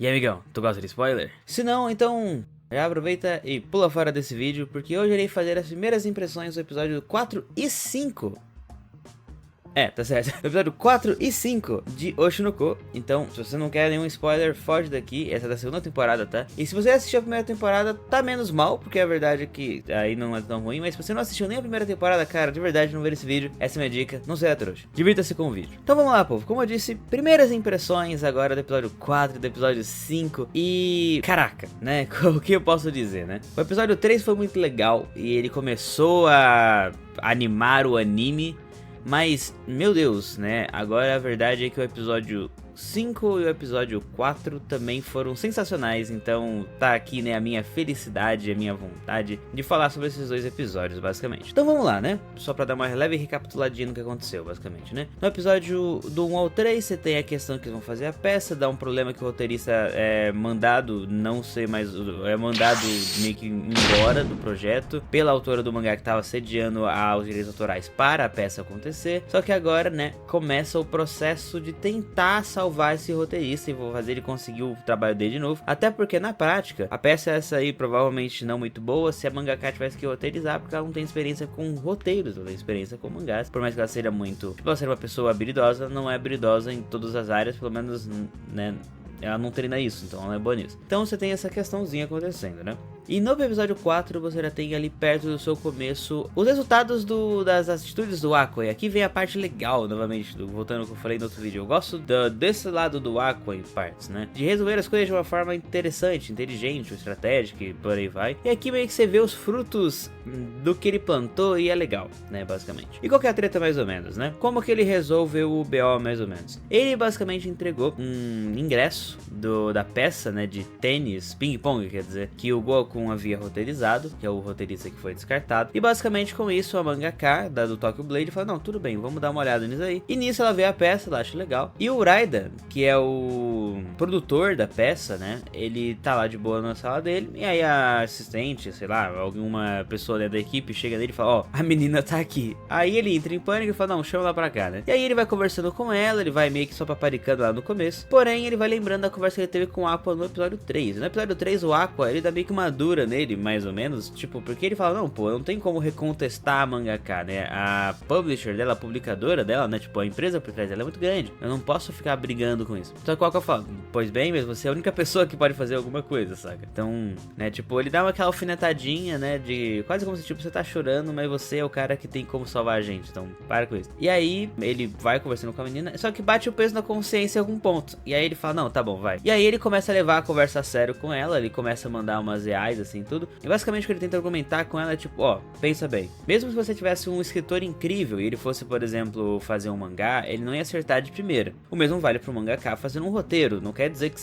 E aí, amigão, tu gosta de spoiler? Se não, então já aproveita e pula fora desse vídeo, porque hoje eu irei fazer as primeiras impressões do episódio 4 e 5. Tá certo. Episódio 4 e 5 de Oshinoko. Então, se você não quer nenhum spoiler, foge daqui. Essa é da segunda temporada, tá? E se você assistiu a primeira temporada, tá menos mal, porque a verdade é que aí não é tão ruim. Mas se você não assistiu nem a primeira temporada, cara, de verdade, não ver esse vídeo. Essa é a minha dica, não seja trouxa. Divirta-se com o vídeo. Então vamos lá, povo. Como eu disse, primeiras impressões agora do episódio 4 e do episódio 5. E... caraca, né? O que eu posso dizer, né? O episódio 3 foi muito legal e ele começou a animar o anime. Mas, meu Deus, né, agora a verdade é que o episódio 5 e o episódio 4 também foram sensacionais, então tá aqui, né, a minha felicidade, a minha vontade de falar sobre esses dois episódios, basicamente. Então vamos lá, né, só pra dar uma leve recapituladinha no que aconteceu, basicamente, né. No episódio do 1 ao 3, você tem a questão que eles vão fazer a peça, dá um problema que o roteirista é mandado não ser mais, é mandado meio que embora do projeto pela autora do mangá que tava sediando os direitos autorais para a peça acontecer, só que agora, né, começa o processo de tentar salvar esse roteirista e vou fazer ele conseguir o trabalho dele de novo, até porque na prática a peça é essa aí, provavelmente não muito boa se a mangaka tivesse que roteirizar, porque ela não tem experiência com roteiros, ela tem experiência com mangás, por mais que ela seja muito, tipo, ela seja uma pessoa habilidosa, não é habilidosa em todas as áreas, pelo menos, né, ela não treina isso, então ela não é boa nisso. Então você tem essa questãozinha acontecendo, né? E no episódio 4 você já tem ali perto do seu começo os resultados das atitudes do Aqua. E aqui vem a parte legal, novamente, voltando ao que eu falei no outro vídeo. Eu gosto desse lado do Aqua em partes, né? De resolver as coisas de uma forma interessante, inteligente, estratégica e por aí vai. E aqui meio que você vê os frutos do que ele plantou e é legal, né? Basicamente. E qual que é a treta mais ou menos, né? Como que ele resolveu o BO mais ou menos? Ele basicamente entregou um ingresso da peça, né? De tênis, ping-pong, quer dizer, que o Goku havia roteirizado, que é o roteirista que foi descartado, e basicamente com isso a mangaka do Tokyo Blade fala, não, tudo bem, vamos dar uma olhada nisso aí, e nisso ela vê a peça, ela acha legal, e o Raida, que é o produtor da peça, né, ele tá lá de boa na sala dele, e aí a assistente, sei lá, alguma pessoa da equipe chega nele e fala, ó, a menina tá aqui, aí ele entra em pânico e fala, não, chama ela pra cá, né, e aí ele vai conversando com ela, ele vai meio que só paparicando lá no começo, porém ele vai lembrando da conversa que ele teve com o Aqua no episódio 3, no episódio 3 o Aqua, ele dá meio que uma dura nele, mais ou menos, tipo, porque ele fala, não, pô, não tem como recontestar a mangaka, né, a publisher dela, a publicadora dela, né, tipo, a empresa por trás dela é muito grande, eu não posso ficar brigando com isso. Só que o Aqua fala, pois bem, mas você é a única pessoa que pode fazer alguma coisa, saca? Então, né, tipo, ele dá aquela alfinetadinha, né, de quase como se, tipo, você tá chorando, mas você é o cara que tem como salvar a gente, então, para com isso. E aí, ele vai conversando com a menina, só que bate o peso na consciência em algum ponto, e aí ele fala, não, tá bom, vai. E aí ele começa a levar a conversa a sério com ela, ele começa a mandar umas reais, assim, tudo. E basicamente o que ele tenta argumentar com ela é tipo, ó, pensa bem, mesmo se você tivesse um escritor incrível e ele fosse, por exemplo, fazer um mangá, ele não ia acertar de primeira. O mesmo vale pro mangaka fazendo um roteiro, não quer dizer que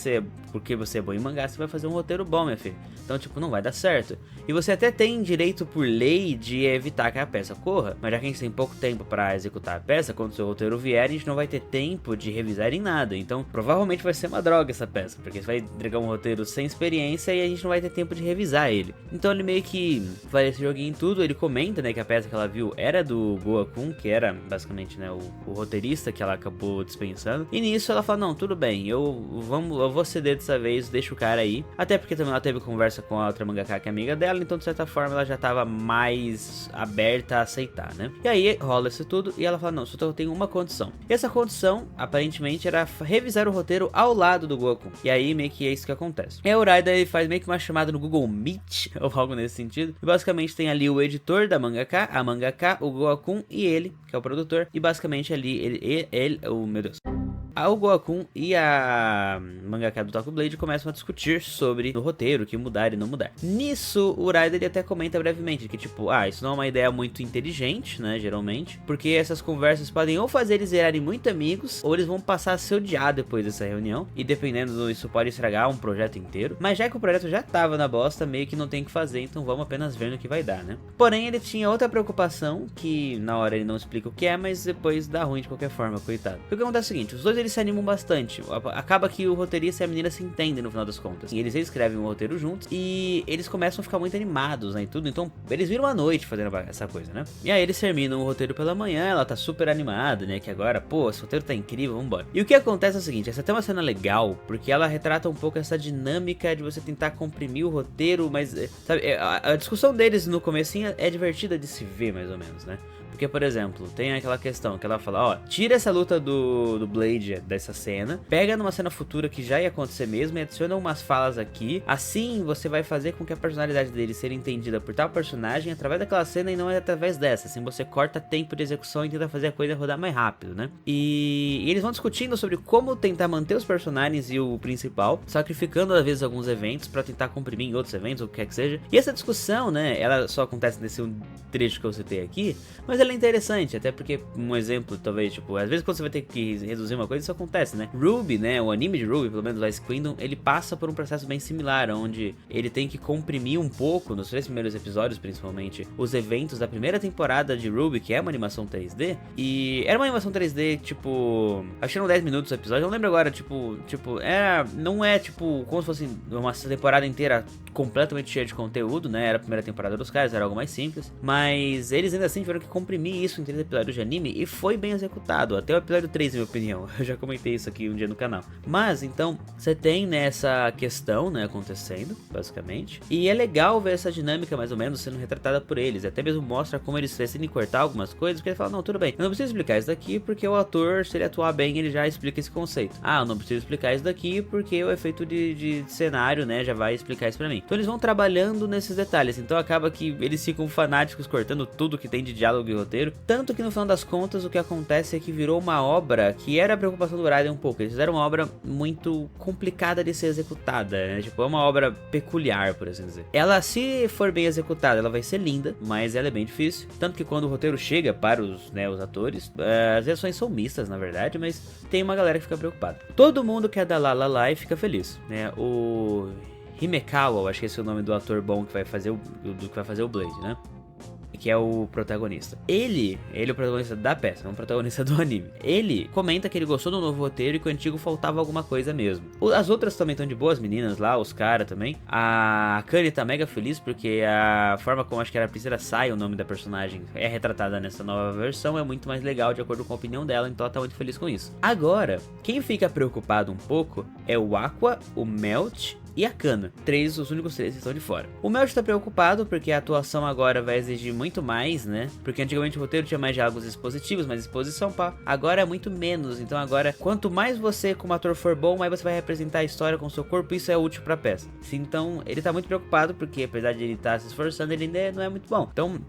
porque você é bom em mangá, você vai fazer um roteiro bom, minha filha. Então, tipo, não vai dar certo. E você até tem direito por lei de evitar que a peça corra, mas já que a gente tem pouco tempo pra executar a peça, quando o seu roteiro vier, a gente não vai ter tempo de revisar em nada. Então, provavelmente vai ser uma droga essa peça, porque você vai entregar um roteiro sem experiência e a gente não vai ter tempo de revisar ele. Então ele meio que faz esse joguinho em tudo, ele comenta, né, que a peça que ela viu era do Goa-kun, que era basicamente, né, o roteirista que ela acabou dispensando. E nisso ela fala, não, tudo bem, eu vou ceder dessa vez, deixa o cara aí. Até porque também ela teve conversa com a outra mangaka que é amiga dela, então de certa forma ela já tava mais aberta a aceitar, né. E aí rola isso tudo e ela fala, não, só tenho uma condição. E essa condição, aparentemente, era revisar o roteiro ao lado do Goku. E aí meio que é isso que acontece. E a Uraida, ele faz meio que uma chamada no Google Meet, ou algo nesse sentido. E basicamente tem ali o editor da mangaka, a mangaka, o Goa-kun e ele, que é o produtor. E basicamente ali, meu Deus. O Goa-kun e a mangaka do Tokyo Blade começam a discutir sobre o roteiro, o que mudar e não mudar. Nisso, o Raida ele até comenta brevemente que tipo, isso não é uma ideia muito inteligente, né, geralmente, porque essas conversas podem ou fazer eles virarem muito amigos, ou eles vão passar a se odiar depois dessa reunião, e dependendo isso pode estragar um projeto inteiro. Mas já que o projeto já tava na bosta, meio que não tem o que fazer, então vamos apenas ver no que vai dar, né. Porém, ele tinha outra preocupação, que na hora ele não explica o que é, mas depois dá ruim de qualquer forma, coitado. O que acontece é o seguinte, os dois eles se animam bastante. Acaba que o roteirista e a menina se entendem no final das contas. E eles escrevem o roteiro juntos e eles começam a ficar muito animados, né, e tudo. Então eles viram a noite fazendo essa coisa, né. E aí eles terminam o roteiro pela manhã, ela tá super animada, né, que agora, pô, esse roteiro tá incrível, vambora. E o que acontece é o seguinte, essa tem uma cena legal, porque ela retrata um pouco essa dinâmica de você tentar comprimir o roteiro, mas, sabe, a discussão deles no comecinho é divertida de se ver, mais ou menos, né. Porque, por exemplo, tem aquela questão que ela fala, ó, tira essa luta do Blade dessa cena, pega numa cena futura que já ia acontecer mesmo e adiciona umas falas aqui, assim você vai fazer com que a personalidade dele seja entendida por tal personagem através daquela cena e não é através dessa, assim você corta tempo de execução e tenta fazer a coisa rodar mais rápido, né? E eles vão discutindo sobre como tentar manter os personagens e o principal, sacrificando às vezes alguns eventos pra tentar comprimir em outros eventos, ou o que quer que seja. E essa discussão, né, ela só acontece nesse trecho que eu citei aqui, mas ela é interessante, até porque um exemplo, talvez, tipo, às vezes quando você vai ter que reduzir uma coisa, isso acontece, né? Ruby, né, o anime de Ruby, pelo menos o Ice Kingdom, ele passa por um processo bem similar, onde ele tem que comprimir um pouco, nos 3 primeiros episódios principalmente, os eventos da primeira temporada de Ruby, que é uma animação 3D, e era uma animação 3D, tipo, acho que eram 10 minutos o episódio, eu não lembro agora, tipo, não é, tipo, como se fosse uma temporada inteira completamente cheia de conteúdo, né, era a primeira temporada dos caras, era algo mais simples, mas eles ainda assim tiveram que comprimir isso em 3 episódios de anime e foi bem executado, até o episódio 3 na minha opinião, eu já comentei isso aqui um dia no canal. Mas então, você tem nessa questão, né, acontecendo, basicamente, e é legal ver essa dinâmica mais ou menos sendo retratada por eles, até mesmo mostra como eles decidem cortar algumas coisas, porque ele fala, não, tudo bem, eu não preciso explicar isso daqui porque o ator, se ele atuar bem, ele já explica esse conceito. Ah, eu não preciso explicar isso daqui porque o efeito de cenário, né, já vai explicar isso pra mim. Então eles vão trabalhando nesses detalhes, então acaba que eles ficam fanáticos cortando tudo que tem de diálogo e roteiro, tanto que no final das contas o que acontece é que virou uma obra que era a preocupação do Raiden um pouco, eles fizeram uma obra muito complicada de ser executada, né? Tipo, é uma obra peculiar, por assim dizer. Ela, se for bem executada, ela vai ser linda, mas ela é bem difícil, tanto que quando o roteiro chega para os, né, os atores, as reações são mistas, na verdade, mas tem uma galera que fica preocupada. Todo mundo quer dar lá e fica feliz, né? O Himekawa, acho que esse é o nome do ator bom que vai fazer o Blade, né? Que é o protagonista. Ele é o protagonista da peça, não o protagonista do anime. Ele comenta que ele gostou do novo roteiro e que o antigo faltava alguma coisa mesmo. As outras também estão de boas, meninas lá, os caras também. A Kanye tá mega feliz porque a forma como, acho que era a Princesa Sai, o nome da personagem, é retratada nessa nova versão, é muito mais legal de acordo com a opinião dela, então ela tá muito feliz com isso. Agora, quem fica preocupado um pouco é o Aqua, o Melt e a Kana. Os únicos 3 que estão de fora. O Melt tá preocupado porque a atuação agora vai exigir muito mais, né? Porque antigamente o roteiro tinha mais diálogos expositivos, mais exposição, pá. Agora é muito menos. Então agora, quanto mais você como ator for bom, mais você vai representar a história com o seu corpo, isso é útil pra peça. Então ele tá muito preocupado porque apesar de ele estar se esforçando, ele ainda não é muito bom. Então,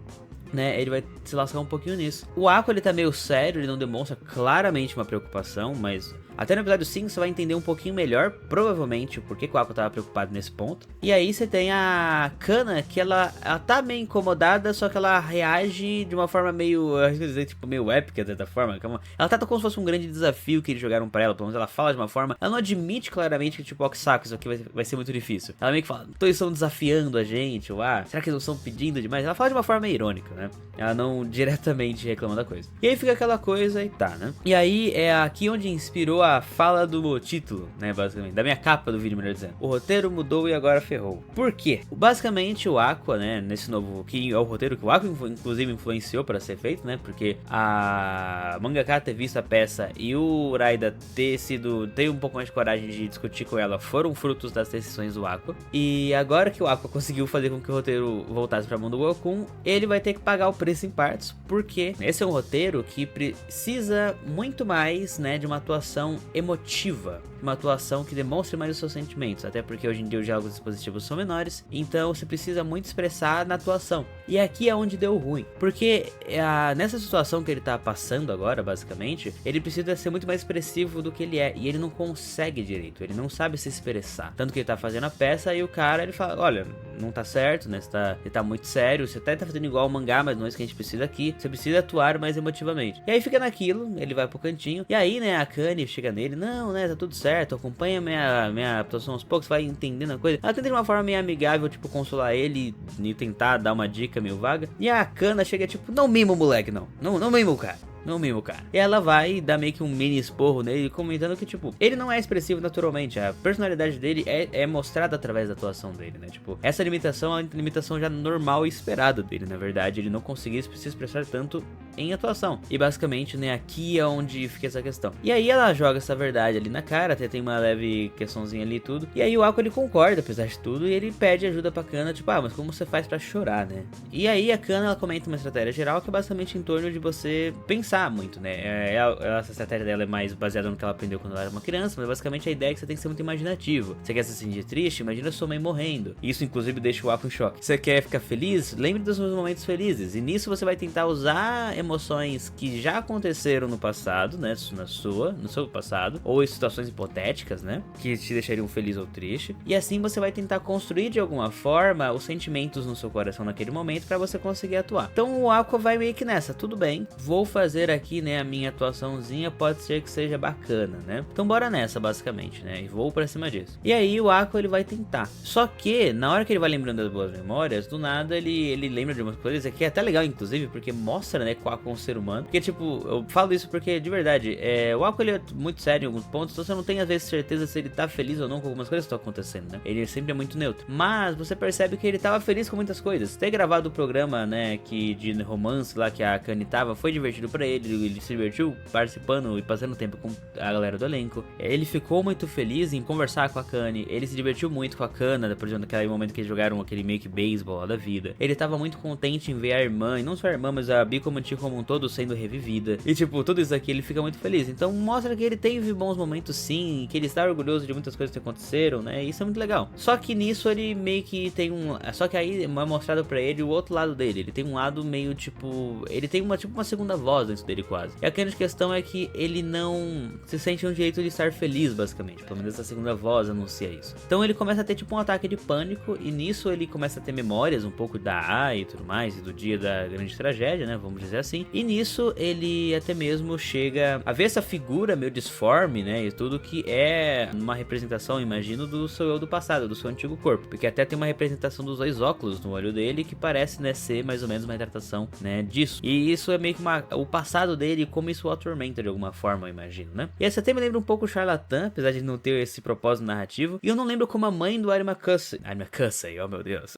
né, ele vai se lascar um pouquinho nisso. O Aqua, ele tá meio sério, ele não demonstra claramente uma preocupação, mas até no episódio 5 você vai entender um pouquinho melhor, provavelmente, o porquê que o Aqua tava preocupado nesse ponto. E aí você tem a Kana, que ela tá meio incomodada, só que ela reage de uma forma meio, eu acho que dizer, tipo, meio épica, de certa forma. Ela tá como se fosse um grande desafio que eles jogaram pra ela, pelo menos ela fala de uma forma, ela não admite claramente que, tipo, ó, que saco, isso aqui vai ser muito difícil. Ela meio que fala, então eles estão desafiando a gente, ou será que eles não estão pedindo demais? Ela fala de uma forma meio irônica, né? Ela não diretamente reclama da coisa. E aí fica aquela coisa e tá, né? E aí é aqui onde inspirou a fala do título, né, basicamente, da minha capa do vídeo, melhor dizendo. O roteiro mudou e agora ferrou. Por quê? Basicamente o Aqua, né, nesse novo, que é o roteiro que o Aqua inclusive influenciou para ser feito, né, porque a mangaka ter visto a peça e o Raida ter um pouco mais de coragem de discutir com ela foram frutos das decisões do Aqua. E agora que o Aqua conseguiu fazer com que o roteiro voltasse pra mão do Gokun, ele vai ter que pagar o preço em partes, porque esse é um roteiro que precisa muito mais, né, de uma atuação emotiva, uma atuação que demonstre mais os seus sentimentos, até porque hoje em dia os diálogos expositivos são menores, então você precisa muito expressar na atuação. E aqui é onde deu ruim, porque nessa situação que ele tá passando agora, basicamente, ele precisa ser muito mais expressivo do que ele é, e ele não consegue direito, ele não sabe se expressar, tanto que ele tá fazendo a peça e o cara, ele fala, olha, não tá certo, né, você tá muito sério, você até tá fazendo igual o mangá, mas não é isso que a gente precisa aqui, você precisa atuar mais emotivamente. E aí fica naquilo, ele vai pro cantinho, e aí, né, a Kanye chega nele, não, né, tá tudo certo, acompanha minha atuação aos poucos, vai entendendo a coisa. Ela tenta de uma forma meio amigável, tipo, consolar ele e tentar dar uma dica meio vaga, e a Kana chega tipo, não mima o moleque, não mima o cara. não mimo, cara. E ela vai dar meio que um mini esporro nele, comentando que, tipo, ele não é expressivo naturalmente, a personalidade dele é mostrada através da atuação dele, né? Tipo, essa limitação é uma limitação já normal e esperada dele, na verdade, ele não conseguia se expressar tanto em atuação. E basicamente, né, aqui é onde fica essa questão. E aí ela joga essa verdade ali na cara, até tem uma leve questãozinha ali e tudo. E aí o Aqua ele concorda, apesar de tudo, e ele pede ajuda pra Kana, tipo, mas como você faz pra chorar, né? E aí a Kana, ela comenta uma estratégia geral que é basicamente em torno de você pensar muito, né? Essa estratégia dela é mais baseada no que ela aprendeu quando ela era uma criança, mas basicamente a ideia é que você tem que ser muito imaginativo. Você quer se sentir triste? Imagina sua mãe morrendo. Isso inclusive deixa o Aqua em choque. Você quer ficar feliz? Lembre dos seus momentos felizes. E nisso você vai tentar usar emoções que já aconteceram no passado, né? No seu passado, ou em situações hipotéticas, né? Que te deixariam feliz ou triste. E assim você vai tentar construir de alguma forma os sentimentos no seu coração naquele momento pra você conseguir atuar. Então o Aqua vai meio que nessa, tudo bem, vou fazer aqui, né, a minha atuaçãozinha, pode ser que seja bacana, né? Então bora nessa, basicamente, né? E vou pra cima disso. E aí o Aqua ele vai tentar. Só que na hora que ele vai lembrando das boas memórias, do nada ele lembra de umas coisas que é até legal, inclusive, porque mostra, né, que o Aqua é um ser humano. Porque, tipo, eu falo isso porque, de verdade, o Aqua ele é muito sério em alguns pontos, então você não tem às vezes certeza se ele tá feliz ou não com algumas coisas que estão acontecendo, né? Ele sempre é muito neutro. Mas você percebe que ele tava feliz com muitas coisas. Ter gravado o programa, né, de romance lá que a Kanye tava, foi divertido pra ele se divertiu participando e passando tempo com a galera do elenco. Ele ficou muito feliz em conversar com a Kanye, ele se divertiu muito com a Kana, por exemplo, naquele momento que eles jogaram aquele meio que beisebol lá da vida. Ele tava muito contente em ver a irmã, e não só a irmã, mas a Bicomanti como um todo sendo revivida. E tipo, tudo isso aqui ele fica muito feliz. Então mostra que ele teve bons momentos sim, que ele está orgulhoso de muitas coisas que aconteceram, né? Isso é muito legal. Só que nisso ele meio que tem só que aí é mostrado pra ele o outro lado dele. Ele tem um lado meio tipo... Ele tem uma segunda voz dentro dele quase. E a grande questão é que ele não se sente um jeito de estar feliz, basicamente. Pelo menos essa segunda voz anuncia isso. Então ele começa a ter tipo um ataque de pânico. E nisso ele começa a ter memórias um pouco da AI e tudo mais. E do dia da grande tragédia, né? Vamos dizer assim. E nisso ele até mesmo chega a ver essa figura meio disforme, né? E tudo que é uma representação, imagino, do seu eu do passado, do seu antigo corpo. Porque até tem uma representação dos dois óculos no olho dele que parece, né, ser mais ou menos uma retratação, né, disso. E isso é meio que o passado dele e como isso o atormenta de alguma forma, eu imagino, né? E esse até me lembra um pouco o Charlatan, apesar de não ter esse propósito narrativo. E eu não lembro como a mãe do Arima Kusei, oh meu Deus.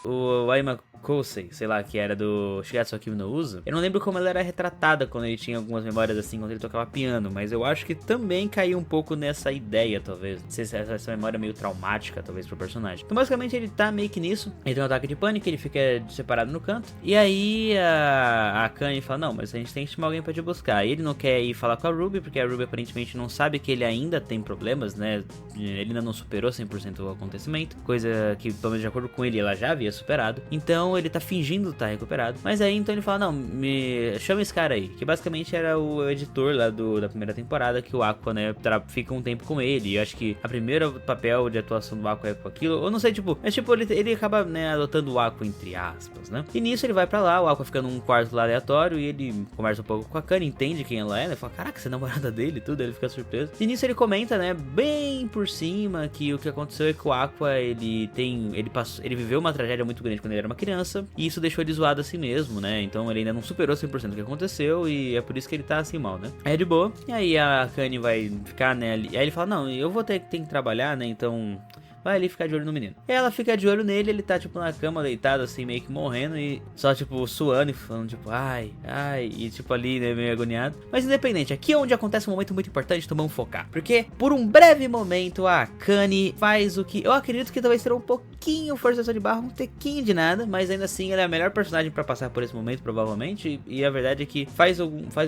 O Arima Kusei, sei lá, que era do Shigatsu Akimi no Uso. Eu não lembro como ela era retratada quando ele tinha algumas memórias assim, quando ele tocava piano. Mas eu acho que também caiu um pouco nessa ideia, talvez. Não sei se essa memória meio traumática, talvez, pro personagem. Então basicamente ele tá meio que nisso. Ele tem um ataque de pânico, ele fica separado no canto. E aí a Kanye fala, não, mas a gente tem que chamar alguém pra te buscar. E ele não quer ir falar com a Ruby, porque a Ruby aparentemente não sabe que ele ainda tem problemas, né? Ele ainda não superou 100% o acontecimento. Coisa que, pelo menos de acordo com ele, ela já havia superado. Então ele tá fingindo estar recuperado. Mas aí então ele fala, não, me chama esse cara aí, que basicamente era o editor lá da primeira temporada, que o Aqua, né, fica um tempo com ele. E eu acho que a primeira papel de atuação do Aqua é com aquilo, eu não sei, tipo, mas tipo, ele acaba, né, adotando o Aqua entre aspas, né? E nisso ele vai pra lá, o Aqua fica num quarto lá aleatório e ele conversa um pouco com a Kanye, entende quem ela é, né? Fala, caraca, você é namorada dele e tudo, ele fica surpreso. E nisso ele comenta, né, bem por cima, que o que aconteceu é que o Aqua, ele viveu uma tragédia muito grande quando ele era uma criança, e isso deixou ele zoado assim mesmo, né? Então ele ainda não superou 100% do que aconteceu, e é por isso que ele tá assim mal, né? Aí é de boa, e aí a Kanye vai ficar, né, ali, e aí ele fala, não, eu vou ter que trabalhar, né, então... vai ali ficar de olho no menino. E ela fica de olho nele, ele tá tipo na cama, deitado assim, meio que morrendo e só tipo suando e falando tipo, ai, e tipo ali, né, meio agoniado. Mas independente, aqui é onde acontece um momento muito importante, então vamos focar. Porque por um breve momento a Kanye faz o que eu acredito que talvez será um pouquinho forçação de barra, um tequinho de nada, mas ainda assim ela é a melhor personagem pra passar por esse momento, provavelmente, e a verdade é que faz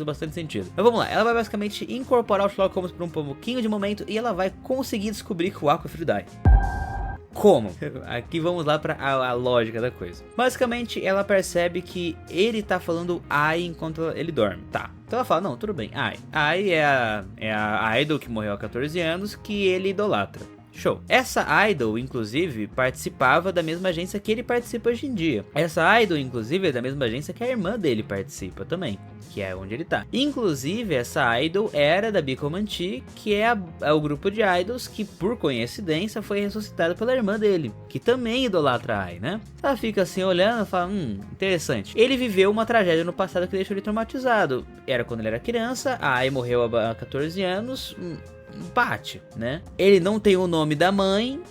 bastante sentido. Mas vamos lá, ela vai basicamente incorporar o Sherlock Holmes por um pouquinho de momento e ela vai conseguir descobrir que o Aqua é filho da AI. Como? Aqui vamos lá pra a lógica da coisa. Basicamente, ela percebe que ele tá falando ai enquanto ele dorme. Tá. Então ela fala, não, tudo bem, ai. Ai é a idol que morreu há 14 anos que ele idolatra. Show. Essa idol, inclusive, participava da mesma agência que ele participa hoje em dia. Essa idol, inclusive, é da mesma agência que a irmã dele participa também, que é onde ele tá. Inclusive, essa idol era da Bikomanchi, que é o grupo de idols que, por coincidência, foi ressuscitado pela irmã dele, que também idolatra a Ai, né? Ela fica assim olhando e fala, interessante. Ele viveu uma tragédia no passado que deixou ele traumatizado. Era quando ele era criança, a Ai morreu há 14 anos, bate, né? Ele não tem o nome da mãe,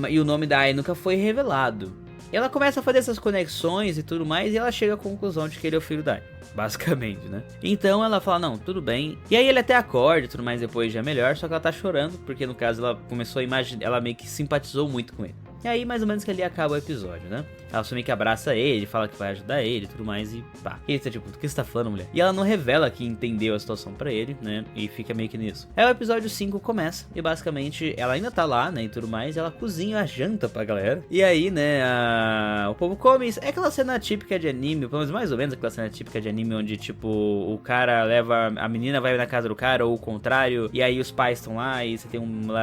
e o nome da Ai nunca foi revelado. Ela começa a fazer essas conexões e tudo mais, e ela chega à conclusão de que ele é o filho da Ai, basicamente, né? Então ela fala, não, tudo bem. E aí ele até acorda e tudo mais, depois já é melhor, só que ela tá chorando, porque no caso ela começou a imaginar, ela meio que simpatizou muito com ele. E aí, mais ou menos que ali acaba o episódio, né? Ela só meio que abraça ele, fala que vai ajudar ele e tudo mais e pá. E ele tá tipo, do que você tá falando, mulher? E ela não revela que entendeu a situação pra ele, né? E fica meio que nisso. Aí o episódio 5 começa e basicamente ela ainda tá lá, né? E tudo mais. E ela cozinha a janta pra galera. E aí, né? O povo come. É aquela cena típica de anime, pelo menos mais ou menos aquela cena típica de anime onde, tipo, o cara leva. A menina vai na casa do cara ou o contrário. E aí os pais estão lá e você tem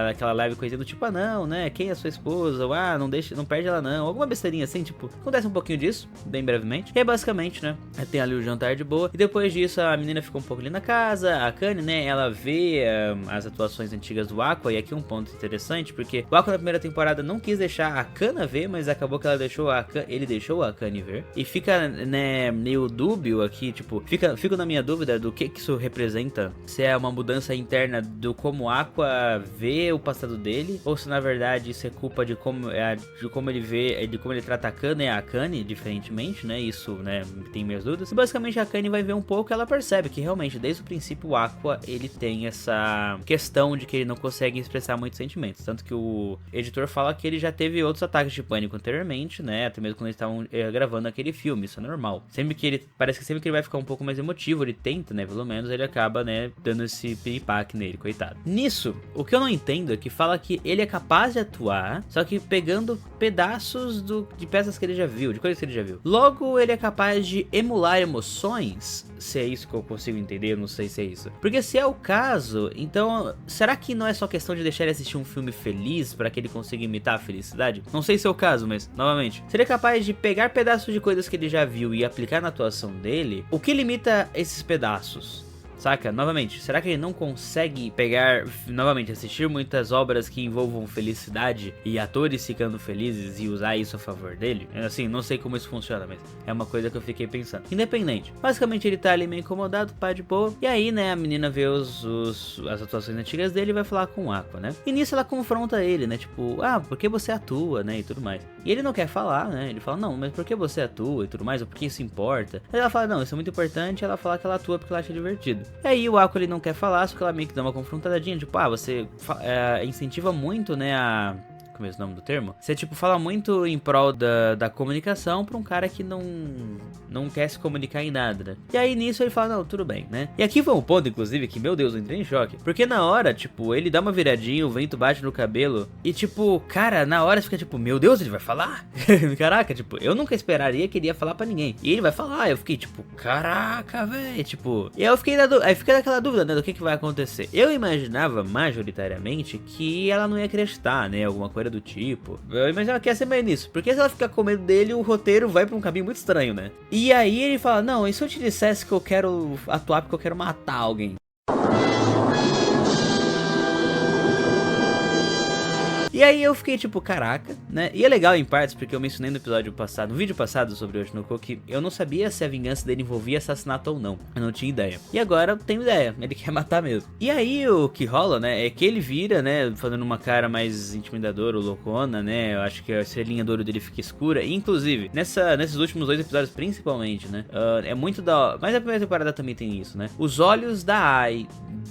aquela leve coisinha do tipo, não, né? Quem é a sua esposa? Ou não deixa, não perde ela não. Alguma besteirinha assim, tipo, acontece um pouquinho disso, bem brevemente. E aí, basicamente, né, tem ali o jantar de boa. E depois disso, a menina ficou um pouco ali na casa. A Akane, né, ela vê as atuações antigas do Aqua. E aqui um ponto interessante, porque o Aqua na primeira temporada não quis deixar a Kana ver, mas acabou que ele deixou a Akane ver. E fica, né, meio dúbio aqui, tipo, fico na minha dúvida do que isso representa. Se é uma mudança interna do como o Aqua vê o passado dele, ou se na verdade isso é culpa de como ele vê, de como ele trata a Kana e a Akane, diferentemente, né? Isso, né, tem minhas dúvidas. E basicamente a Akane vai ver um pouco e ela percebe que realmente, desde o princípio, o Aqua, ele tem essa questão de que ele não consegue expressar muitos sentimentos. Tanto que o editor fala que ele já teve outros ataques de pânico anteriormente, né? Até mesmo quando eles estavam gravando aquele filme, isso é normal. Parece que sempre que ele vai ficar um pouco mais emotivo, ele tenta, né? Pelo menos ele acaba, né, dando esse piripaque nele, coitado. Nisso, o que eu não entendo é que fala que ele é capaz de atuar, só que pegando pedaços de peças que ele já viu, de coisas que ele já viu. Logo, ele é capaz de emular emoções, se é isso que eu consigo entender, eu não sei se é isso. Porque se é o caso, então, será que não é só questão de deixar ele assistir um filme feliz para que ele consiga imitar a felicidade? Não sei se é o caso, mas, novamente, seria capaz de pegar pedaços de coisas que ele já viu e aplicar na atuação dele? O que limita esses pedaços? Saca? Novamente, será que ele não consegue pegar, novamente, assistir muitas obras que envolvam felicidade e atores ficando felizes e usar isso a favor dele? Assim, não sei como isso funciona, mas é uma coisa que eu fiquei pensando. Independente. Basicamente, ele tá ali meio incomodado, pá de boa. E aí, né, a menina vê as atuações antigas dele e vai falar com o Aqua, né? E nisso ela confronta ele, né? Tipo, por que você atua, né? E tudo mais. E ele não quer falar, né? Ele fala, não, mas por que você atua e tudo mais? Ou por que isso importa? Aí ela fala, não, isso é muito importante. Ela fala que ela atua porque ela acha divertido. E aí o Aqua ele não quer falar, só que ela meio que dá uma confrontadinha, tipo, você incentiva muito, né, como é o nome do termo? Você, tipo, fala muito em prol da comunicação pra um cara que não quer se comunicar em nada, né? E aí, nisso, ele fala, não, tudo bem, né? E aqui foi um ponto, inclusive, que, meu Deus, eu entrei em choque. Porque na hora, tipo, ele dá uma viradinha, o vento bate no cabelo e, tipo, cara, na hora você fica, tipo, meu Deus, ele vai falar? Caraca, tipo, eu nunca esperaria que ele ia falar pra ninguém. E ele vai falar, eu fiquei, tipo, caraca, velho, tipo... E aí eu fiquei aí fica naquela dúvida, né, do que vai acontecer. Eu imaginava, majoritariamente, que ela não ia acreditar, né, alguma coisa do tipo. Eu imaginava que ia ser meio nisso. Porque se ela ficar com medo dele, o roteiro vai pra um caminho muito estranho, né? E aí ele fala, não, e se eu te dissesse que eu quero atuar porque eu quero matar alguém? E aí eu fiquei tipo, caraca, né? E é legal em partes, porque eu mencionei no episódio passado, no vídeo passado sobre o Oshinoko, que eu não sabia se a vingança dele envolvia assassinato ou não. Eu não tinha ideia. E agora eu tenho ideia, ele quer matar mesmo. E aí o que rola, né, é que ele vira, né, fazendo uma cara mais intimidadora, loucona, né? Eu acho que a estrelinha do olho dele fica escura. E, inclusive, nesses últimos 2 episódios principalmente, né? É muito da... Mas a primeira temporada também tem isso, né? Os olhos da Ai,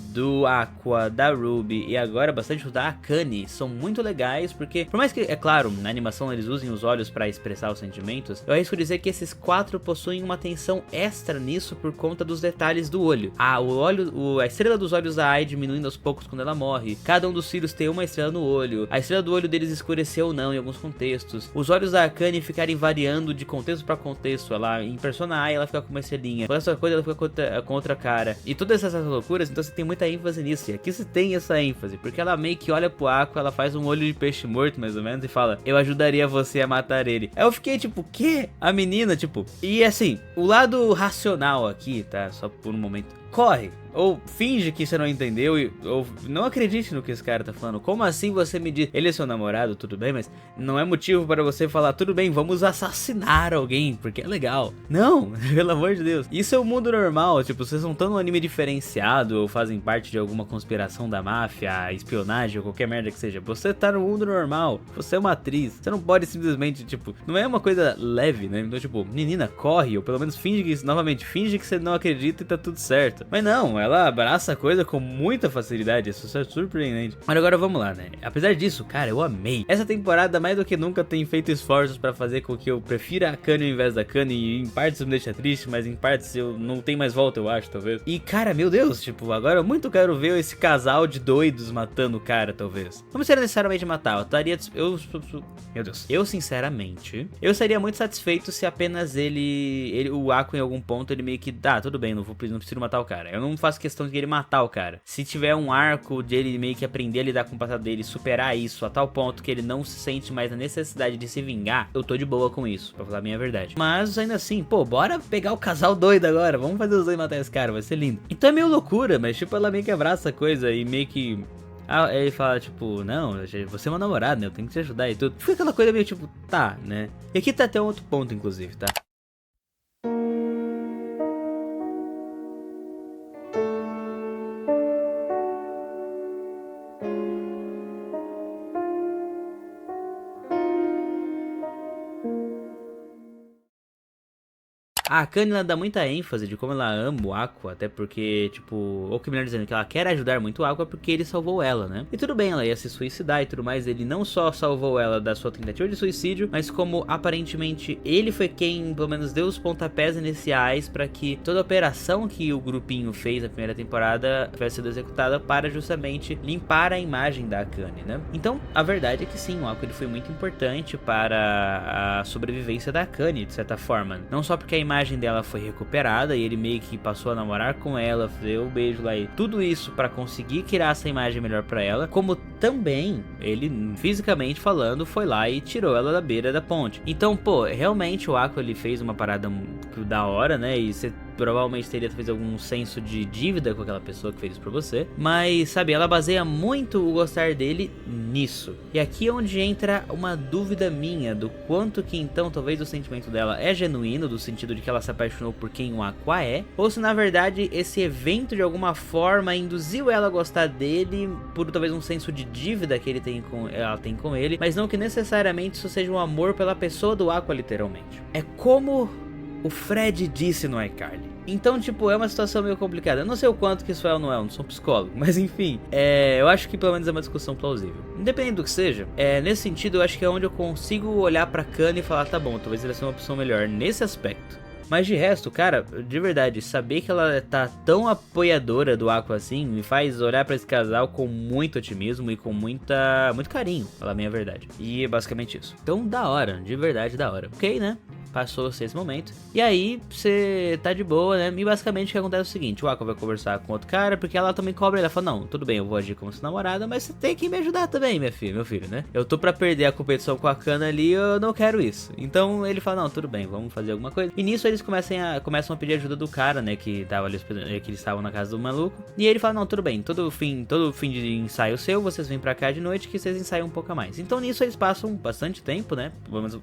do Aqua, da Ruby e agora bastante da Akane são muito legais, porque por mais que, é claro, na animação eles usem os olhos para expressar os sentimentos, eu arrisco dizer que esses 4 possuem uma atenção extra nisso por conta dos detalhes do olho. A estrela dos olhos da Ai diminuindo aos poucos quando ela morre, cada um dos filhos tem uma estrela no olho, a estrela do olho deles escureceu ou não em alguns contextos, os olhos da Akane ficarem variando de contexto para contexto, ela impressiona a Ai, ela fica com uma estrelinha, quando essa coisa ela fica com outra cara, e todas essas loucuras, então você tem muita ênfase nisso. E aqui se tem essa ênfase, porque ela meio que olha pro Aqua, ela faz um olho de peixe morto, mais ou menos, e fala: eu ajudaria você a matar ele. Aí eu fiquei tipo, que? A menina, tipo... E assim, o lado racional aqui, tá? Só por um momento. Corre! Ou finge que você não entendeu ou não acredite no que esse cara tá falando. Como assim você me diz... Ele é seu namorado, tudo bem, mas não é motivo para você falar: tudo bem, vamos assassinar alguém, porque é legal. Não, pelo amor de Deus. Isso é o mundo normal, tipo, vocês não estão num anime diferenciado ou fazem parte de alguma conspiração da máfia, espionagem ou qualquer merda que seja. Você tá no mundo normal, você é uma atriz. Você não pode simplesmente, tipo, não é uma coisa leve, né? Então, tipo, menina, corre, ou pelo menos finge que, novamente, finge que você não acredita e tá tudo certo. Mas não, ela abraça a coisa com muita facilidade, isso é surpreendente. Mas agora vamos lá, né? Apesar disso, cara, eu amei. Essa temporada, mais do que nunca, tem feito esforços pra fazer com que eu prefira a Kanye ao invés da Kanye. E em partes isso me deixa triste, mas em partes eu não tenho mais volta, eu acho, talvez. E, cara, meu Deus, tipo, agora eu muito quero ver esse casal de doidos matando o cara, talvez. Não precisa necessariamente matar, eu estaria... Meu Deus. Eu, sinceramente, eu seria muito satisfeito se apenas o Aqua, em algum ponto, ele meio que... Ah, tudo bem, não preciso matar o cara. Eu não faço questão de ele matar o cara. Se tiver um arco de ele meio que aprender a lidar com o passado dele, superar isso a tal ponto que ele não se sente mais na necessidade de se vingar, eu tô de boa com isso, pra falar a minha verdade. Mas ainda assim, pô, bora pegar o casal doido agora, vamos fazer os dois matar esse cara, vai ser lindo. Então é meio loucura, mas tipo, ela meio que abraça a coisa e meio que... Ah, ele fala, tipo, não, você é meu namorado, né, eu tenho que te ajudar e tudo. Fica aquela coisa meio tipo, tá, né. E aqui tá até um outro ponto, inclusive, tá. A Kanye, ela dá muita ênfase de como ela ama o Aqua, até porque, tipo, ou que melhor dizendo, que ela quer ajudar muito o Aqua porque ele salvou ela, né? E tudo bem, ela ia se suicidar e tudo mais, ele não só salvou ela da sua tentativa de suicídio, mas como aparentemente ele foi quem, pelo menos, deu os pontapés iniciais pra que toda a operação que o grupinho fez na primeira temporada tivesse sido executada para justamente limpar a imagem da Kanye, né? Então, a verdade é que sim, o Aqua ele foi muito importante para a sobrevivência da Kanye, de certa forma. Não só porque a imagem dela foi recuperada e ele meio que passou a namorar com ela, deu um beijo lá e tudo isso pra conseguir criar essa imagem melhor pra ela, como também ele, fisicamente falando, foi lá e tirou ela da beira da ponte. Então, pô, realmente o Aqua ele fez uma parada da hora, né? E você provavelmente teria talvez algum senso de dívida com aquela pessoa que fez isso pra você, mas sabe, ela baseia muito o gostar dele nisso. E aqui é onde entra uma dúvida minha do quanto que então talvez o sentimento dela é genuíno, do sentido de que ela se apaixonou por quem o Aqua é, ou se na verdade esse evento de alguma forma induziu ela a gostar dele por talvez um senso de dívida que ela tem com ele, mas não que necessariamente isso seja um amor pela pessoa do Aqua, literalmente. É como o Fred disse no iCarly. Então, tipo, é uma situação meio complicada. Eu não sei o quanto que isso é ou não é, eu não sou um psicólogo. Mas enfim, eu acho que pelo menos é uma discussão plausível. Independente do que seja, nesse sentido eu acho que é onde eu consigo olhar pra Kanye e falar, tá bom, talvez ela seja uma opção melhor nesse aspecto. Mas de resto, cara, de verdade, saber que ela tá tão apoiadora do Aqua assim, me faz olhar pra esse casal com muito otimismo e com muito carinho, pra falar a minha verdade. E é basicamente isso. Então, da hora, de verdade, da hora. Ok, né? Passou-se esse momento. E aí, você tá de boa, né? E basicamente o que acontece é o seguinte: o Aqua vai conversar com outro cara, porque ela também cobra. Ela fala, não, tudo bem, eu vou agir como sua namorada, mas você tem que me ajudar também, meu filho, né? Eu tô pra perder a competição com a Kana ali, eu não quero isso. Então ele fala, não, tudo bem, vamos fazer alguma coisa. E nisso eles começam a pedir ajuda do cara, né? Que tava ali, que eles estavam na casa do maluco. E ele fala, não, tudo bem, todo fim de ensaio seu, vocês vêm pra cá de noite que vocês ensaiam um pouco a mais. Então nisso eles passam bastante tempo, né?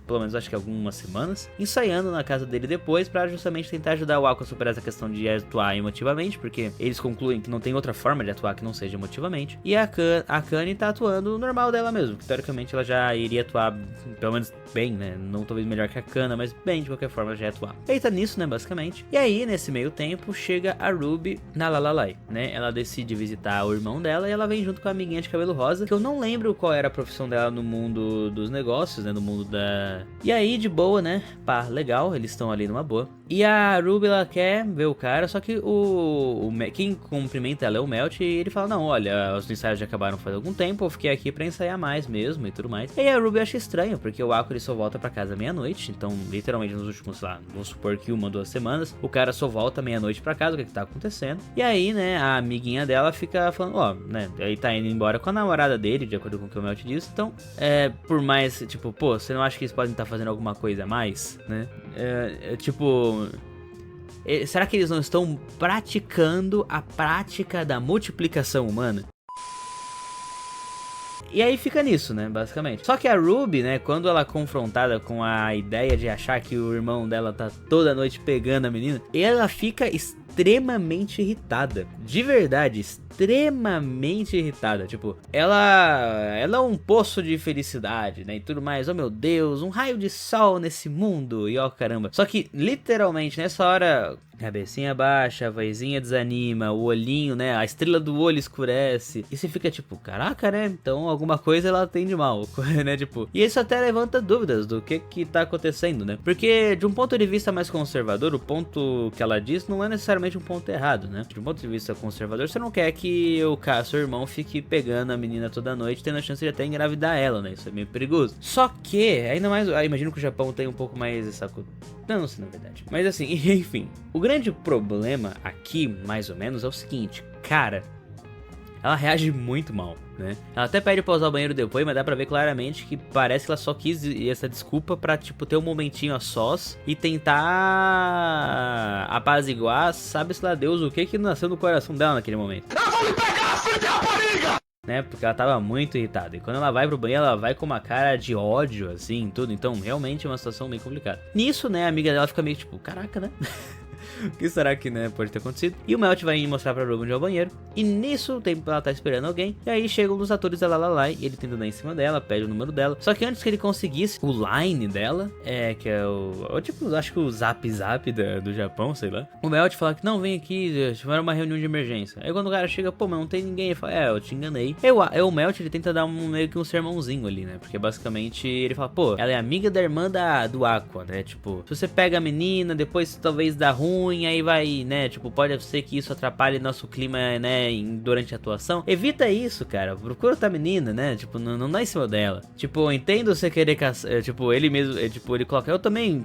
Pelo menos acho que algumas semanas, ensaiando na casa dele depois pra justamente tentar ajudar o Aqua a superar essa questão de atuar emotivamente, porque eles concluem que não tem outra forma de atuar que não seja emotivamente. E a Kanye tá atuando normal dela mesmo, que teoricamente ela já iria atuar pelo menos bem, né? Não talvez melhor que a Kana, mas bem, de qualquer forma, ela já ia atuar. E aí tá nisso, né, basicamente. E aí, nesse meio tempo, chega a Ruby na Lalai, né? Ela decide visitar o irmão dela e ela vem junto com a amiguinha de cabelo rosa, que eu não lembro qual era a profissão dela no mundo dos negócios, né? No mundo da... E aí, de boa, né? pá, legal, eles estão ali numa boa. E a Ruby, ela quer ver o cara, só que quem cumprimenta ela é o Melt, e ele fala, não, olha, os ensaios já acabaram faz algum tempo, eu fiquei aqui pra ensaiar mais mesmo e tudo mais. E aí a Ruby acha estranho, porque o Aqua ele só volta pra casa meia-noite, então literalmente nos últimos, lá, vamos supor que 1 ou 2 semanas, o cara só volta meia-noite pra casa, o que tá acontecendo? E aí, né, a amiguinha dela fica falando, ó, né, aí tá indo embora com a namorada dele, de acordo com o que o Melt disse, então, por mais, tipo, pô, você não acha que eles podem estar fazendo alguma coisa a mais, né? Será que eles não estão praticando a prática da multiplicação humana? E aí fica nisso, né, basicamente. Só que a Ruby, né, quando ela é confrontada com a ideia de achar que o irmão dela tá toda noite pegando a menina, ela fica extremamente irritada. De verdade, extremamente irritada. Tipo, ela é um poço de felicidade, né, e tudo mais. Oh, meu Deus, um raio de sol nesse mundo. E ó, caramba. Só que, literalmente, nessa hora, cabecinha baixa, a vozinha desanima, o olhinho, né, a estrela do olho escurece. E você fica tipo, caraca, né, então alguma coisa ela tem de mal, né, tipo. E isso até levanta dúvidas do que tá acontecendo, né. Porque, de um ponto de vista mais conservador, o ponto que ela diz não é necessariamente um ponto errado, né. De um ponto de vista conservador, você não quer que seu irmão fique pegando a menina toda noite, tendo a chance de até engravidar ela, né, isso é meio perigoso. Só que, ainda mais, imagino que o Japão tem um pouco mais essa... Não sei, na verdade. Mas assim, enfim. O grande problema aqui, mais ou menos, é o seguinte. Cara, ela reage muito mal, né? Ela até pede pra usar o banheiro depois, mas dá pra ver claramente que parece que ela só quis essa desculpa pra, tipo, ter um momentinho a sós e tentar apaziguar, sabe-se lá Deus o que nasceu no coração dela naquele momento. Eu vou me pegar, filho de rapariga! Né, porque ela tava muito irritada. E quando ela vai pro banheiro, ela vai com uma cara de ódio, assim, tudo. Então, realmente é uma situação meio complicada. Nisso, né, a amiga dela fica meio tipo, caraca, né? O que será que, né, pode ter acontecido? E o Melt vai mostrar pra Ruby onde é o banheiro. E nisso, ela tá esperando alguém. E aí chegam os atores da Lalala. E ele tenta dar em cima dela, pede o número dela. Só que antes que ele conseguisse o line dela, que é tipo, acho que o Zap Zap do Japão, sei lá. O Melt fala que não, vem aqui, tiveram uma reunião de emergência. Aí quando o cara chega, pô, mas não tem ninguém. Ele fala, eu te enganei. O Melt, ele tenta dar meio que um sermãozinho ali, né? Porque basicamente ele fala, pô, ela é amiga da irmã do Aqua, né? Tipo, se você pega a menina, depois talvez dá ruim, aí vai, né, tipo, pode ser que isso atrapalhe nosso clima, né, durante a atuação. Evita isso, cara, procura outra menina, né, tipo, não dá em cima dela. Tipo, eu entendo você querer caçar, tipo, ele mesmo, tipo, ele coloca, eu também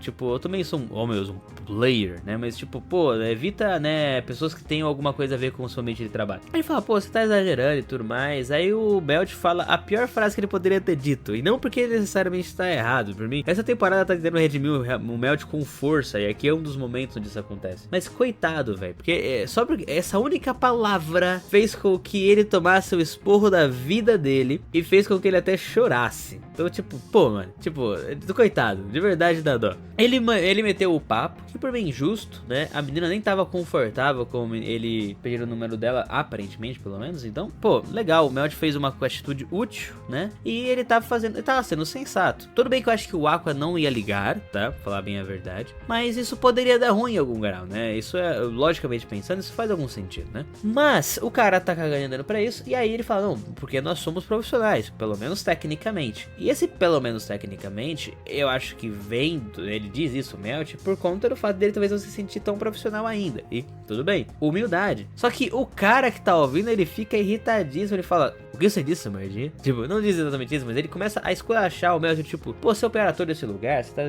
sou um player, né, mas tipo, pô, evita, né, pessoas que tenham alguma coisa a ver com o seu ambiente de trabalho. Aí ele fala, pô, você tá exagerando e tudo mais. Aí o Belt fala a pior frase que ele poderia ter dito, e não porque ele necessariamente está errado. Por mim, essa temporada tá tentando redimir o Melt com força, e aqui é um dos momentos onde isso acontece. Mas coitado, velho, porque só porque essa única palavra fez com que ele tomasse o esporro da vida dele e fez com que ele até chorasse. Então, tipo, pô, mano, tipo, coitado, de verdade dá dó. Ele meteu o papo, que por bem justo, né? A menina nem tava confortável com ele pedir o número dela, aparentemente, pelo menos. Então, pô, legal, o Melt fez uma atitude útil, né? E ele tava sendo sensato. Tudo bem que eu acho que o Aqua não ia ligar, tá? Pra falar bem a verdade. Mas isso poderia dar ruim em algum grau, né? Isso é, logicamente pensando, isso faz algum sentido, né? Mas o cara tá cagando pra isso, e aí ele fala, não, porque nós somos profissionais, pelo menos tecnicamente. E esse pelo menos tecnicamente, eu acho que vem, ele diz isso, o Melt, por conta do fato dele talvez não se sentir tão profissional ainda. E tudo bem, humildade. Só que o cara que tá ouvindo, ele fica irritadíssimo, ele fala, o que você disse, Mardi? Tipo, não diz exatamente isso, mas ele começa a esculachar o Melt, tipo, pô, você é operador desse lugar, você tá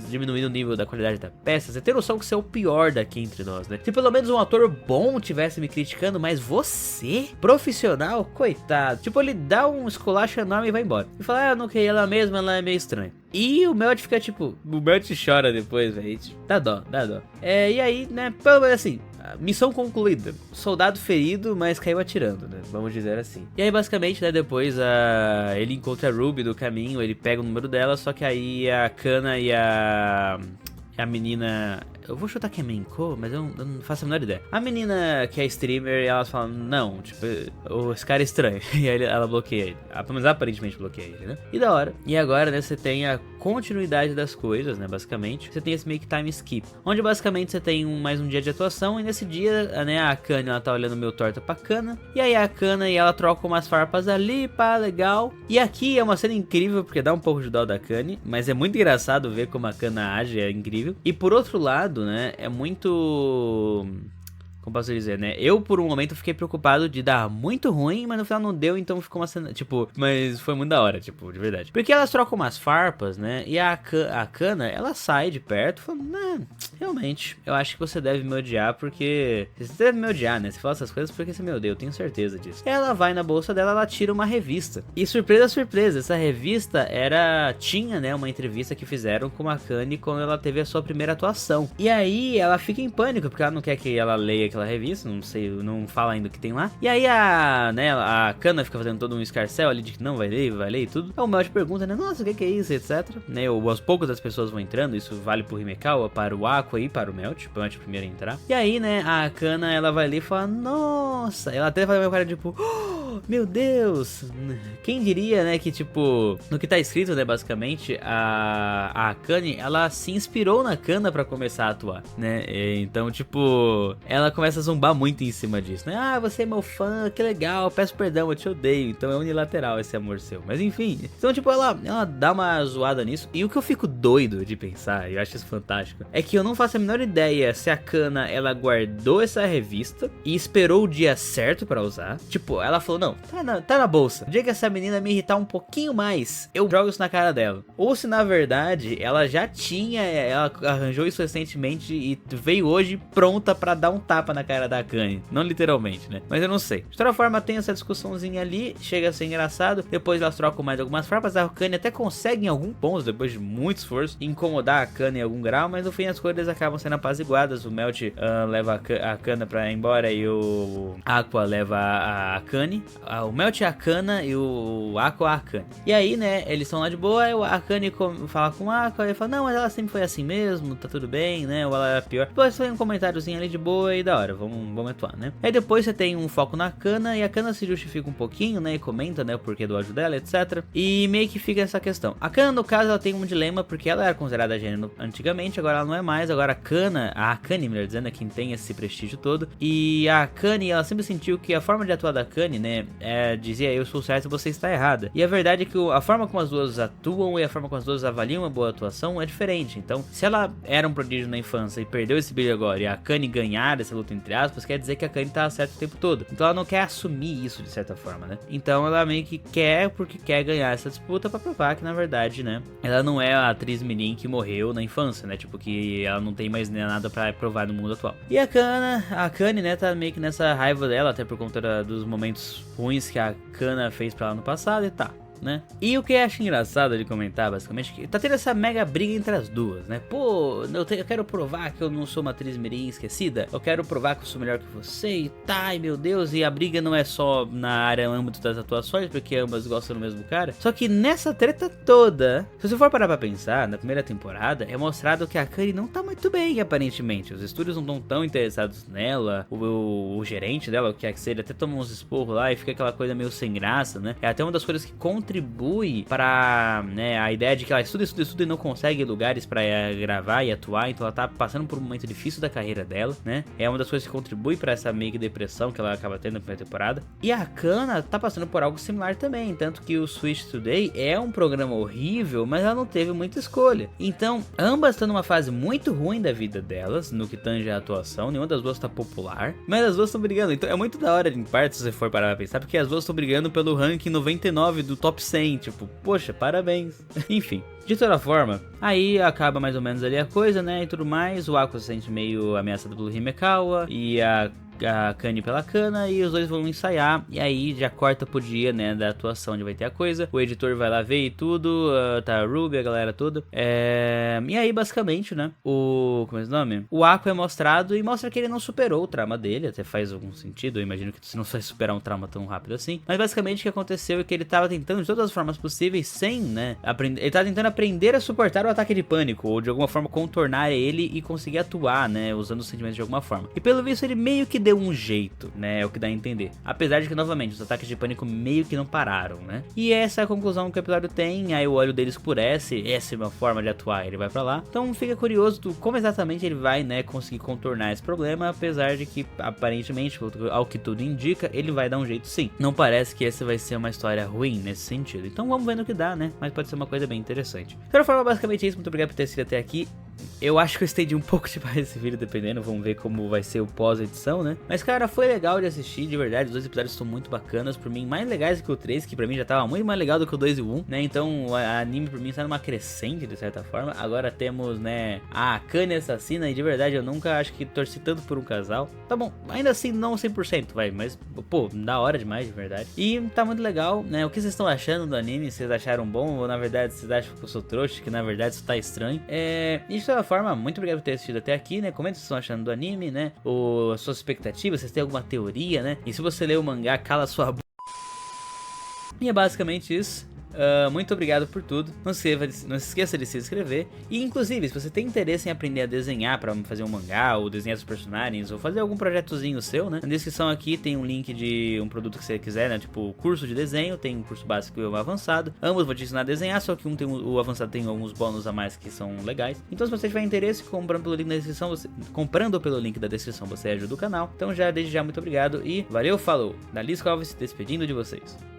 diminuindo o nível da qualidade da peça, você tem noção que você é o pior daqui entre nós, né? Se pelo menos um ator bom tivesse me criticando, mas você, profissional, coitado. Tipo, ele dá um esculacho enorme e vai embora. E fala, não queria ela mesma, ela é meio estranha. E o Melt fica tipo, o Melt chora depois, velho. Dá dó. E aí, né, pelo menos assim, missão concluída. Soldado ferido, mas caiu atirando, né? Vamos dizer assim. E aí, basicamente, né, depois ele encontra a Ruby no caminho, ele pega o número dela, só que aí a Kana e a menina, Eu vou chutar que é Menko, mas eu não faço a menor ideia. A menina que é streamer, ela fala, não, tipo, esse cara é estranho. E aí ela bloqueia ele. Pelo menos aparentemente bloqueia ele, né? E da hora. E agora, né, você tem a continuidade das coisas, né, basicamente. Você tem esse meio que time skip, onde basicamente você tem mais um dia de atuação. E nesse dia, né, a Akane, ela tá olhando meio torta pra Kana. E aí a Akane e ela troca umas farpas ali, pá, legal. E aqui é uma cena incrível, porque dá um pouco de dó da Akane, mas é muito engraçado ver como a Kana age, é incrível. E por outro lado, né, é muito... Como posso dizer, né? Eu, por um momento, fiquei preocupado de dar muito ruim, mas no final não deu, então ficou uma cena, tipo... Mas foi muito da hora, tipo, de verdade. Porque elas trocam umas farpas, né? E a Kana, ela sai de perto, falando, nah, realmente, eu acho que você deve me odiar, porque... Você deve me odiar, né? Você fala essas coisas porque você me odeia, eu tenho certeza disso. Ela vai na bolsa dela, ela tira uma revista. E surpresa, surpresa, essa revista tinha, né, uma entrevista que fizeram com a Akane quando ela teve a sua primeira atuação. E aí, ela fica em pânico, porque ela não quer que ela leia aquela revista, não sei, não fala ainda o que tem lá. E aí a Kana fica fazendo todo um escarcel ali de que não vai ler e tudo. Aí o Melt pergunta, né, nossa, o que é isso, etc. Né, aos poucos as pessoas vão entrando, isso vale pro Himekawa, para o Aqua e para o Melt primeiro a entrar. E aí, né, a Kana, ela vai ler e fala, nossa, ela até fala meio cara, tipo, oh, meu Deus, quem diria, né, que tipo, no que tá escrito, né, basicamente, a Akane, ela se inspirou na Kana pra começar a atuar, né, então, tipo, ela começa a zombar muito em cima disso, né? Ah, você é meu fã, que legal, peço perdão, eu te odeio. Então é unilateral esse amor seu. Mas enfim, então tipo, ela dá uma zoada nisso. E o que eu fico doido de pensar, e eu acho isso fantástico, é que eu não faço a menor ideia se a Kana, ela guardou essa revista e esperou o dia certo pra usar. Tipo, ela falou, não, tá na bolsa. O dia que essa menina me irritar um pouquinho mais, eu jogo isso na cara dela. Ou se na verdade, ela já tinha, ela arranjou isso recentemente e veio hoje pronta pra dar um tapa na cara da Akane, não literalmente, né? Mas eu não sei. De toda forma, tem essa discussãozinha ali, chega a ser engraçado. Depois elas trocam mais algumas farpas. A Akane até consegue em algum ponto, depois de muito esforço, incomodar a Akane em algum grau, mas no fim as coisas acabam sendo apaziguadas. O Melt leva a Kana pra ir embora e o Aqua leva a Akane. O Melt a Kana e o Aqua a Akane. E aí, né, eles estão lá de boa, a Akane fala com o Aqua e fala, não, mas ela sempre foi assim mesmo, tá tudo bem, né? Ou ela era pior. Depois foi um comentáriozinho ali de boa e da hora. Vamos atuar, né? Aí depois você tem um foco na Kana, e a Kana se justifica um pouquinho, né? E comenta, né, o porquê do ódio dela, etc. E meio que fica essa questão. A Kana, no caso, ela tem um dilema, porque ela era considerada gênero antigamente, agora ela não é mais. Agora a Akane, melhor dizendo, é quem tem esse prestígio todo. E a Akane, ela sempre sentiu que a forma de atuar da Akane, né, dizia, eu sou certo e você está errada. E a verdade é que a forma como as duas atuam e a forma como as duas avaliam uma boa atuação é diferente. Então, se ela era um prodígio na infância e perdeu esse brilho agora, e a Akane ganhar essa luta entre aspas, quer dizer que a Akane tá certo o tempo todo. Então ela não quer assumir isso de certa forma, né? Então ela meio que quer, porque quer ganhar essa disputa pra provar que na verdade, né, ela não é a atriz mirim que morreu na infância, né? Tipo, que ela não tem mais nada pra provar no mundo atual. E a Akane, né, tá meio que nessa raiva dela, até por conta dos momentos ruins que a Kana fez pra ela no passado e tá. Né? E o que eu acho engraçado de comentar, basicamente, que tá tendo essa mega briga entre as duas, né? Pô, eu quero provar que eu não sou uma atriz mirim esquecida, eu quero provar que eu sou melhor que você e tá, ai meu Deus, e a briga não é só na área âmbito das atuações, porque ambas gostam do mesmo cara. Só que nessa treta toda, se você for parar pra pensar, na primeira temporada, é mostrado que a Akane não tá muito bem, aparentemente. Os estúdios não estão tão interessados nela, o gerente dela, o que é que seja, até toma uns esporros lá e fica aquela coisa meio sem graça, né? É até uma das coisas que contribui para, né, a ideia de que ela estuda e não consegue lugares para gravar e atuar, então ela tá passando por um momento difícil da carreira dela, né? É uma das coisas que contribui para essa meio que depressão que ela acaba tendo na primeira temporada. E a Kana tá passando por algo similar também, tanto que o Switch Today é um programa horrível, mas ela não teve muita escolha. Então, ambas estão numa fase muito ruim da vida delas, no que tange a atuação, nenhuma das duas tá popular, mas as duas estão brigando. Então é muito da hora, em parte, se você for parar pra pensar, porque as duas estão brigando pelo ranking 99 do top 100, tipo, poxa, parabéns. Enfim, de toda forma, aí acaba mais ou menos ali a coisa, né, e tudo mais. O Aqua se sente meio ameaçado pelo Himekawa, e a a Kanye pela Kana e os dois vão ensaiar. E aí já corta pro dia, né, da atuação onde vai ter a coisa. O editor vai lá ver e tudo, tá a Ruby, a galera toda. E aí basicamente, né, como é o nome? O Aqua é mostrado e mostra que ele não superou o trauma dele. Até faz algum sentido, eu imagino que você não vai superar um trauma tão rápido assim. Mas basicamente o que aconteceu é que ele tava tentando de todas as formas possíveis, sem, né, ele tava tentando aprender a suportar o ataque de pânico, ou de alguma forma contornar ele e conseguir atuar, né, usando os sentimentos de alguma forma. E pelo visto ele meio que deu um jeito, né, é o que dá a entender. Apesar de que, novamente, os ataques de pânico meio que não pararam, né. E essa é a conclusão que o episódio tem, aí o olho dele escurece, essa é uma forma de atuar, ele vai pra lá. Então fica curioso como exatamente ele vai, né, conseguir contornar esse problema, apesar de que, aparentemente, ao que tudo indica, ele vai dar um jeito sim. Não parece que essa vai ser uma história ruim nesse sentido. Então vamos ver no que dá, né, mas pode ser uma coisa bem interessante. De toda forma, basicamente é isso, muito obrigado por ter assistido até aqui. Eu acho que eu estendi um pouco demais esse vídeo, dependendo, vamos ver como vai ser o pós-edição, né? Mas cara, foi legal de assistir, de verdade, os dois episódios estão muito bacanas, por mim, mais legais que o 3, que pra mim já tava muito mais legal do que o 2 e o 1, né? Então, o anime por mim está numa crescente, de certa forma. Agora temos, né, a Akane assassina, e de verdade eu nunca acho que torci tanto por um casal. Tá bom, ainda assim não 100%, vai, mas, pô, da hora demais, de verdade. E tá muito legal, né? O que vocês estão achando do anime? Vocês acharam bom? Ou na verdade vocês acham que eu sou trouxa, que na verdade isso tá estranho? De toda forma, muito obrigado por ter assistido até aqui, né? Comenta o que vocês estão achando do anime, né? Ou as suas expectativas, vocês têm alguma teoria, né? E se você leu o mangá, cala sua boca. E é basicamente isso. Muito obrigado por tudo. Não se esqueça de se inscrever. E inclusive, se você tem interesse em aprender a desenhar para fazer um mangá, ou desenhar os personagens, ou fazer algum projetozinho seu, né? Na descrição aqui tem um link de um produto que você quiser, né? Tipo curso de desenho, tem um curso básico e um avançado. Ambos vou te ensinar a desenhar, só que o avançado tem alguns bônus a mais que são legais. Então se você tiver interesse, comprando pelo link da descrição, você ajuda o canal. Então desde já muito obrigado e valeu, falou. Dalisco Alves se despedindo de vocês.